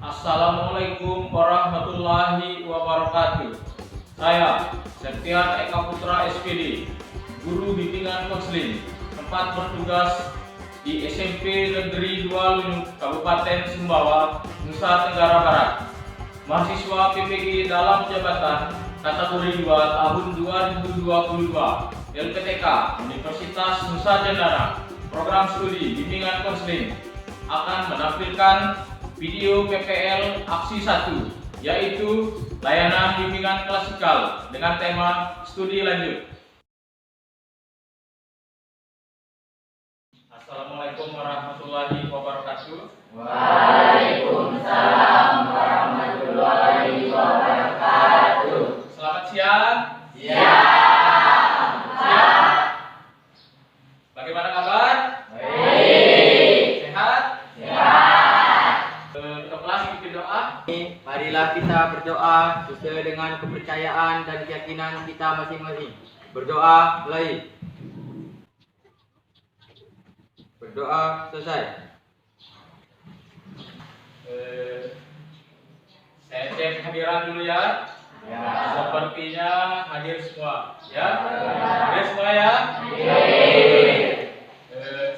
Assalamualaikum warahmatullahi wabarakatuh. Saya Septian Eka Putra SPD, Guru Bimbingan Konseling, tempat bertugas di SMP Negeri 2 Lunyuk, Kabupaten Sumbawa, Nusa Tenggara Barat. Mahasiswa PPG dalam jabatan kategori 2 tahun 2022, LPTK Universitas Nusa Tenggara, program studi Bimbingan Konseling akan menampilkan video PPL Aksi 1, yaitu layanan bimbingan klasikal dengan tema studi lanjut. Assalamualaikum warahmatullahi wabarakatuh. Waalaikumsalam warahmatullahi wabarakatuh. Selamat siang. Siang. Siang. Bagaimana kabar? Baik. Sehat? Sehat. Ke kelas ikuti doa. Marilah kita berdoa sesuai dengan kepercayaan dan keyakinan kita masing-masing. Berdoa mulai. Berdoa selesai. Saya cek hadiran dulu ya. Ya. Sepertinya hadir semua. Ya. Hadir semua ya.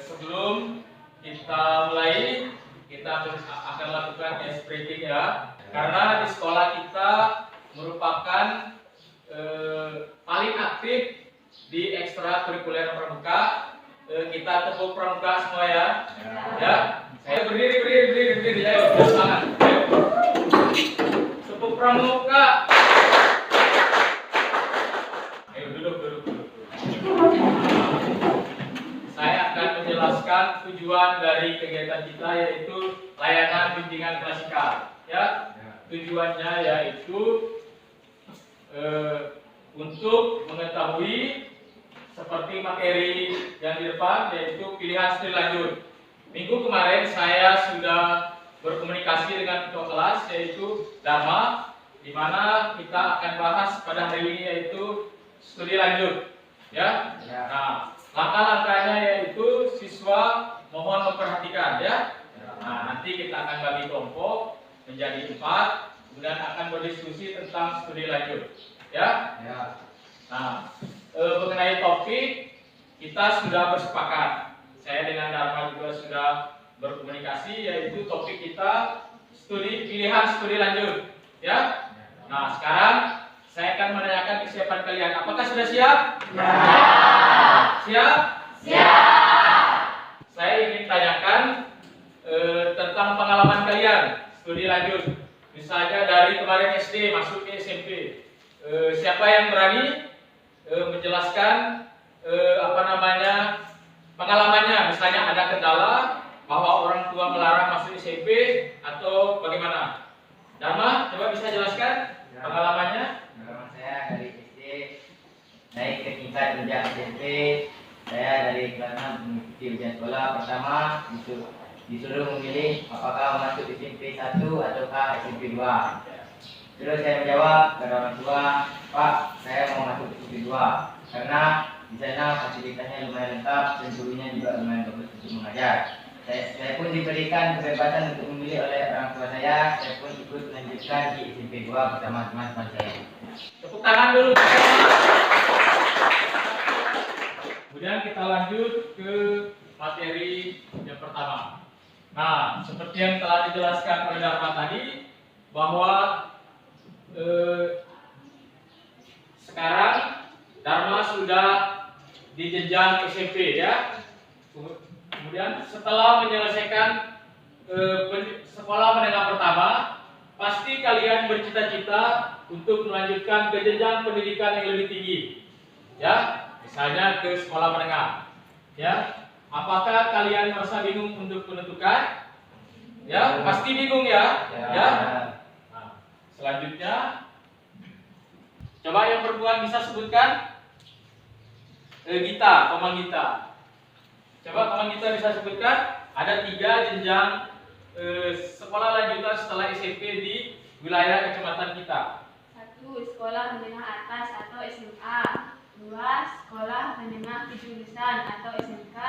Sebelum kita mulai, kita akan lakukan ice breaking ya. Karena di sekolah kita merupakan paling aktif di ekstrakurikuler pramuka. Kita tepuk pramuka semua ya. Ya. Saya berdiri. Ayo, semangat. Ayo. Tepuk pramuka. Ayo duduk. Saya akan menjelaskan tujuan dari kegiatan kita, yaitu layanan bimbingan klasikal. Ya, tujuannya yaitu untuk mengetahui seperti materi yang di depan, yaitu pilihan studi lanjut. Minggu kemarin saya sudah berkomunikasi dengan ketua kelas, yaitu Dharma, di mana kita akan bahas pada hari ini yaitu studi lanjut. Ya. Nah, langkah-langkahnya yaitu siswa mohon memperhatikan ya. Nah, nanti kita akan bagi kelompok menjadi 4, kemudian akan berdiskusi tentang studi lanjut. Ya. Nah, mengenai topik kita sudah bersepakat. Saya dengan Dharma juga sudah berkomunikasi, yaitu topik kita pilihan studi lanjut. Ya. Nah, sekarang saya akan menanyakan kesiapan kalian. Apakah sudah siap? Ya. Siap? Siap. Saya ingin tanyakan tentang pengalaman kalian studi lanjut. Misalnya dari kemarin SD masuk ke SMP. Siapa yang berani menjelaskan pengalamannya? Misalnya ada kendala bahwa orang tua melarang masuk SMP atau bagaimana? Dharma, coba bisa jelaskan pengalamannya? Pengalaman saya dari SD naik ke tingkat jenjang SMP. Saya dari kelas 6 mengikuti ujian sekolah pertama, disuruh memilih apakah masuk SMP 1 ataukah SMP 2. Terus saya menjawab kepada orang tua, Pak, saya mau masuk SMP 2 karena di sana fasilitasnya lumayan lengkap dan gurunya juga lumayan bagus untuk mengajar. Saya pun diberikan kebebasan untuk memilih oleh orang tua saya. Saya pun ikut melanjutkan di SMP 2 bersama teman-teman saya. Tepuk tangan dulu. Kemudian kita lanjut ke materi yang pertama. Nah, seperti yang telah dijelaskan oleh Dharma tadi, bahwa sekarang Dharma sudah di jenjang SMP ya. Kemudian setelah menyelesaikan sekolah menengah pertama, pasti kalian bercita-cita untuk melanjutkan ke jenjang pendidikan yang lebih tinggi. Ya, misalnya ke sekolah menengah. Ya. Apakah kalian merasa bingung untuk menentukan? Ya, pasti bingung ya. Ya. Nah, selanjutnya coba yang perempuan bisa sebutkan Gita, Paman Gita. Coba Paman Gita bisa sebutkan ada 3 jenjang sekolah lanjutan setelah SMP di wilayah kecamatan kita. 1. sekolah menengah atas atau SMA. 2. Sekolah menengah kejurusan atau SMK.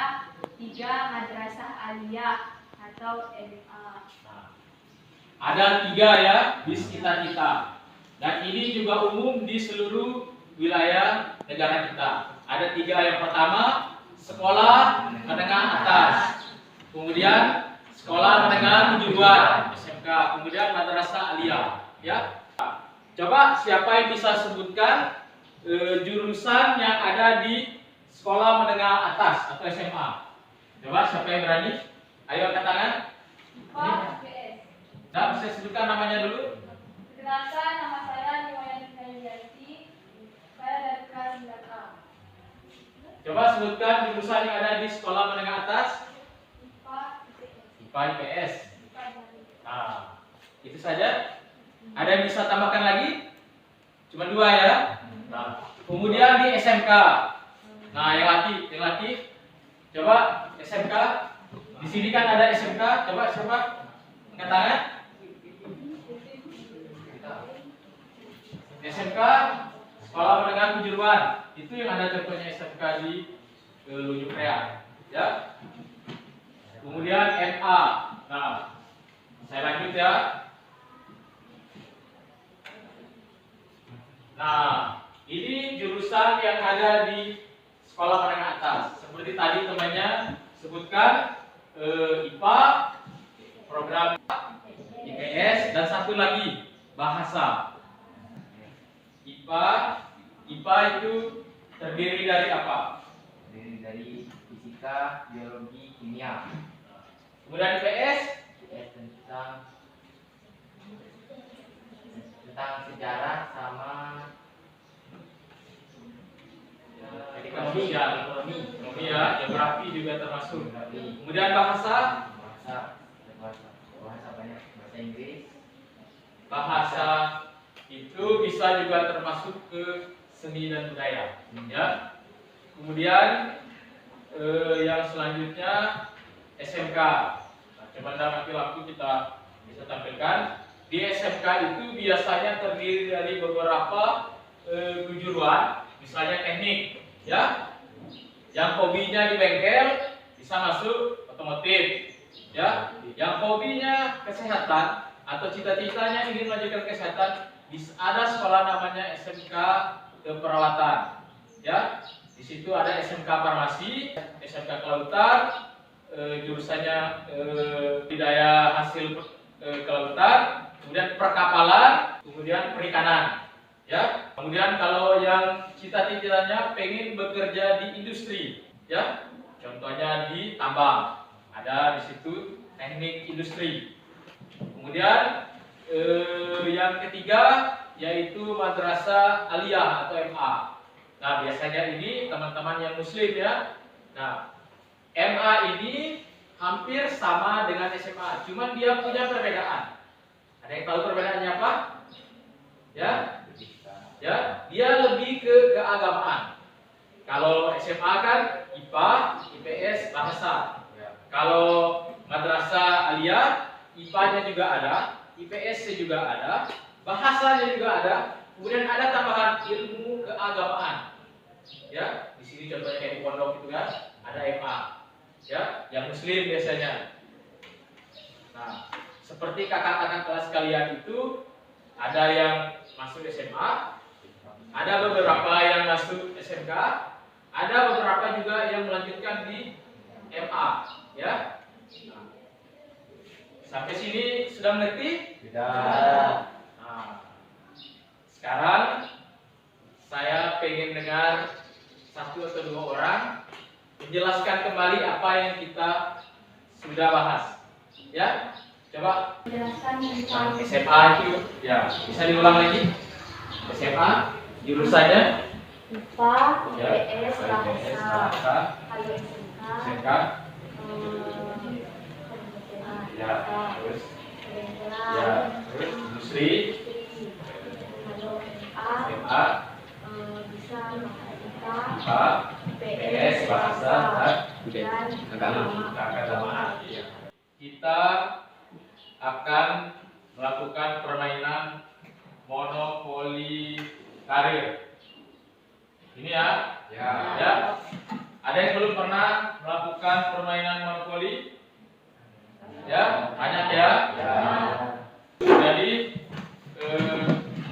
3. Madrasah aliyah atau MA. Nah, ada 3 ya di sekitar kita. Dan ini juga umum di seluruh wilayah negara kita. Ada 3. Yang pertama, sekolah menengah atas. Kemudian sekolah menengah kejuruan SMK. Kemudian madrasah aliyah. Ya. Coba siapa yang bisa sebutkan jurusan yang ada di sekolah menengah atas atau SMA? Coba siapa yang berani? Ayo angkat tangan. PS. Nah, bisa sebutkan namanya dulu. Perkenalkan, nama saya Niwayani Kayati. Saya dari kelas 9A. Coba sebutkan jurusan yang ada di sekolah menengah atas. IPA, IPA, IPS. IPA dan Nah, itu saja. Ada yang bisa tambahkan lagi? Cuma 2 ya. Nah, kemudian di SMK. Nah, yang laki. Coba SMK. Di sini kan ada SMK. Coba siapa? Angkat tangan. SMK Sekolah Menengah Kejuruan. Itu yang ada contohnya SMK di Lunjuk Rea. Ya. Kemudian MA. Nah, saya lanjut ya. Nah, ini jurusan yang ada di sekolah menengah atas. Seperti tadi temannya sebutkan IPA, program IPS, dan satu lagi bahasa. IPA itu terdiri dari apa? Terdiri dari fisika, biologi, kimia. Kemudian IPS tentang sejarah sama ekonomi ya, geografi juga termasuk. geografi, Kemudian bahasa bahasa banyak, bahasa Inggris, bahasa itu bisa juga termasuk ke seni dan budaya. Ya. Kemudian yang selanjutnya SMK. Nah, coba nanti waktu kita bisa tampilkan. Di SMK itu biasanya terdiri dari beberapa kejuruan, misalnya teknik, ya. Yang hobinya di bengkel bisa masuk otomotif, ya. Yang hobinya kesehatan atau cita-citanya ingin melanjutkan kesehatan, ada sekolah namanya SMK keperawatan, ya. Di situ ada SMK farmasi, SMK kelautan, jurusannya budidaya hasil kelautan, kemudian perkapalan, kemudian perikanan, ya. Kemudian kalau yang cita-citanya pengen bekerja di industri, ya, contohnya di tambang, ada di situ teknik industri. Kemudian yang ketiga yaitu madrasah aliyah atau MA. Nah, biasanya ini teman-teman yang muslim ya. Nah, MA ini hampir sama dengan SMA, cuman dia punya perbedaan. Ada yang tahu perbedaannya apa? Ya, dia lebih ke keagamaan. Kalau SMA kan IPA, IPS, bahasa. Kalau madrasah aliyah, IPA-nya juga ada, IPS-nya juga ada, bahasanya juga ada. Kemudian ada tambahan ilmu keagamaan. Ya, di sini contohnya kayak di pondok itu kan, ada MA. Ya, yang muslim biasanya. Nah, seperti kakak-kakak kelas kalian itu ada yang masuk SMA, ada beberapa yang masuk SMK, ada beberapa juga yang melanjutkan di MA, ya. Nah, sampai sini sudah mengerti? sudah. Nah, sekarang saya pengen dengar 1 atau 2 orang menjelaskan kembali apa yang kita sudah bahas. Ya, coba menjelaskan tentang SMA itu ya bisa diulang lagi. SMA jurusannya IPA, ya, IPS, bahasa, bahasa, kalau SMK, SMK, ya, terus ya, terus industri, kalau MA, SMA, bisa matematika, IPA, IPS, bahasa, dan keagamaan. Kita akan melakukan permainan monopoli karir. Ini ya. Ya. Ada yang belum pernah melakukan permainan monopoli? Ya, banyak ya. Jadi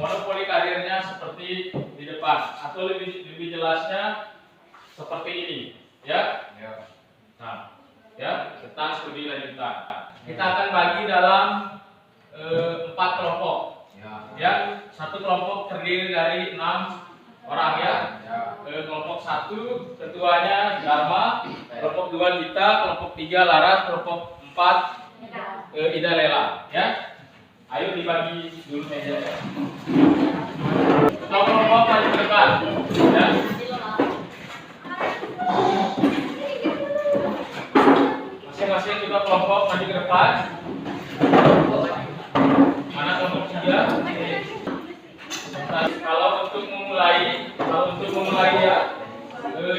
monopoli karirnya seperti di depan atau lebih jelasnya seperti ini, ya. Nah, ya, tentang studi lanjutan. Kita akan bagi dalam 4 kelompok. Ya, satu kelompok terdiri dari 6 orang ya. Kelompok 1 ketuanya Dharma, kelompok 2 Gita, kelompok 3 Laras, kelompok 4 Ida Lela, ya. Ayo dibagi dulu mejanya. Kelompok maju ke depan, ya. Masing-masing juga kelompok maju ke depan. Mana kelompok 3? Kalau untuk memulai ya,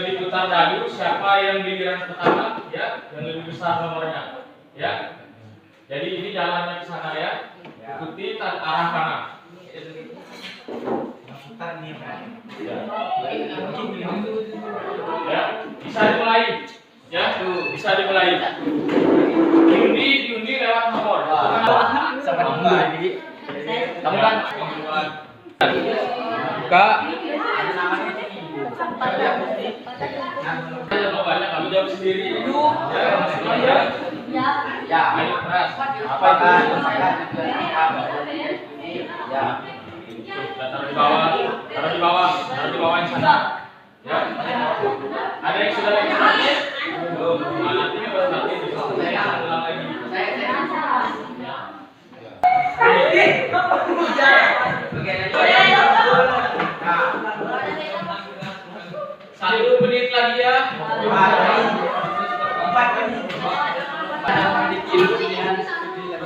diputar dadu siapa yang giliran pertama ya, yang lebih besar nomornya, ya. Jadi ini jalannya ke sana ya. Ikuti arah mana. Ya, bisa dimulai. Ya, bisa dimulai. Diundi lewat nomor. Sampai di Kamu kan buka. Banyak kamu jawab sendiri. Ya, ayo keras. Apa itu? Ya. Taruh di bawah yang sana. Ya. Ada yang sudah lagi? Belum. Nah, nanti baru nanti saya ulang lagi. Satu menit lagi ya. 4 menit.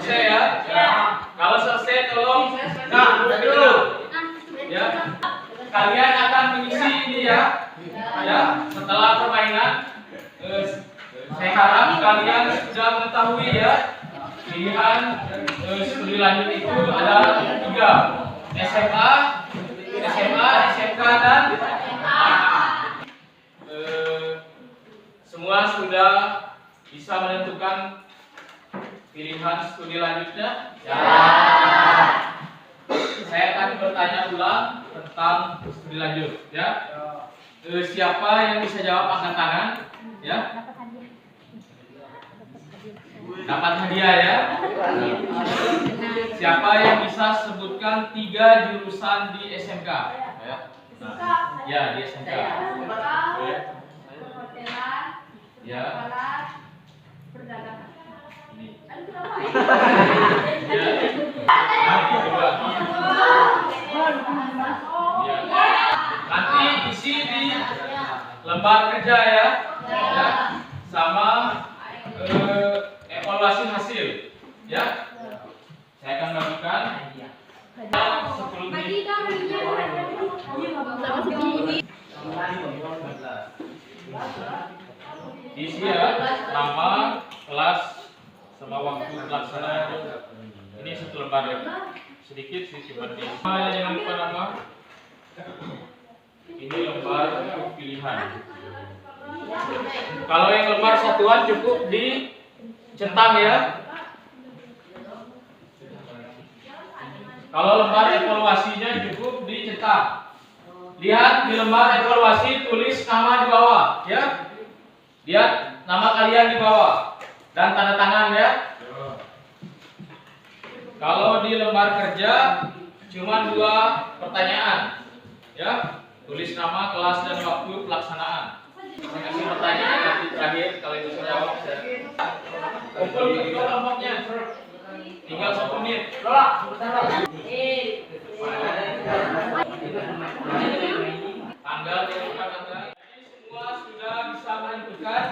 Selesai ya. Kalau selesai tolong dulu. Ya. Kalian akan mengisi ini ya. Ya, setelah permainan saya harap kalian sudah mengetahui ya. Pilihan studi lanjut itu ada 3. SMA, SMK dan semua sudah bisa menentukan pilihan studi lanjutnya? Ya. Saya akan bertanya ulang tentang studi lanjut, ya. Siapa yang bisa jawab angkat tangan? Ya. Dapat hadiah ya. Siapa yang bisa sebutkan 3 jurusan di SMK? Ya. Ya, di SMK. Ya. Nanti isi di lembar kerja ya, sama evaluasi hasil, ya. Saya akan bagikan 10 menit. Isi ya, nama, kelas, sama waktu pelaksanaan. Ini 1 lembar ya. Sedikit sih cuma di. Jangan lupa nama. Ini lembar pilihan. Kalau yang lembar satuan cukup dicentang ya. Kalau lembar evaluasinya cukup dicetak. Lihat di lembar evaluasi tulis nama di bawah ya. Lihat nama kalian di bawah dan tanda tangan ya. Kalau di lembar kerja cuma 2 pertanyaan ya. Tulis nama, kelas dan waktu pelaksanaan. Saya kasih pertanyaan nanti terakhir kalau itu jawab saya. Kumpul kedua kelompoknya. Tinggal 1 menit. Tanggal tentukan tanggal. Semua sudah bisa menentukan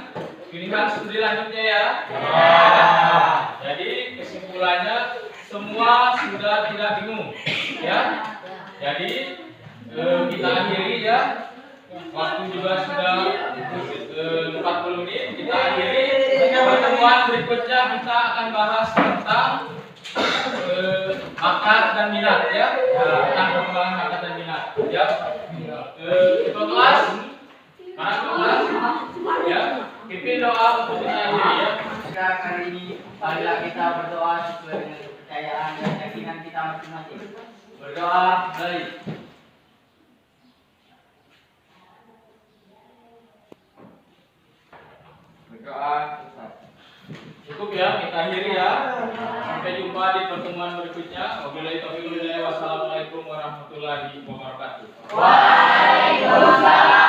pilihan studi lanjutnya ya. Jadi kesimpulannya semua sudah tidak bingung ya. Jadi kita akhiri ya. Waktu juga sudah 40 menit. Kita akhiri. Pertemuan berikutnya kita akan bahas tentang bakat dan minat ya. Tentang pengembangan bakat dan minat ya. Ketua kelas, mana ketua kelas? Ya, pimpin doa untuk kita sendiri ya. Jika kali ini marilah kita berdoa sesuai dengan kepercayaan dan keyakinan kita masing-masing. Berdoa, baik. Berdoa, Ustaz. Cukup ya, kita akhiri ya. Sampai jumpa di pertemuan berikutnya. Wabillahi taufiq wal hidayah. Wassalamualaikum warahmatullahi wabarakatuh. Waalaikumsalam.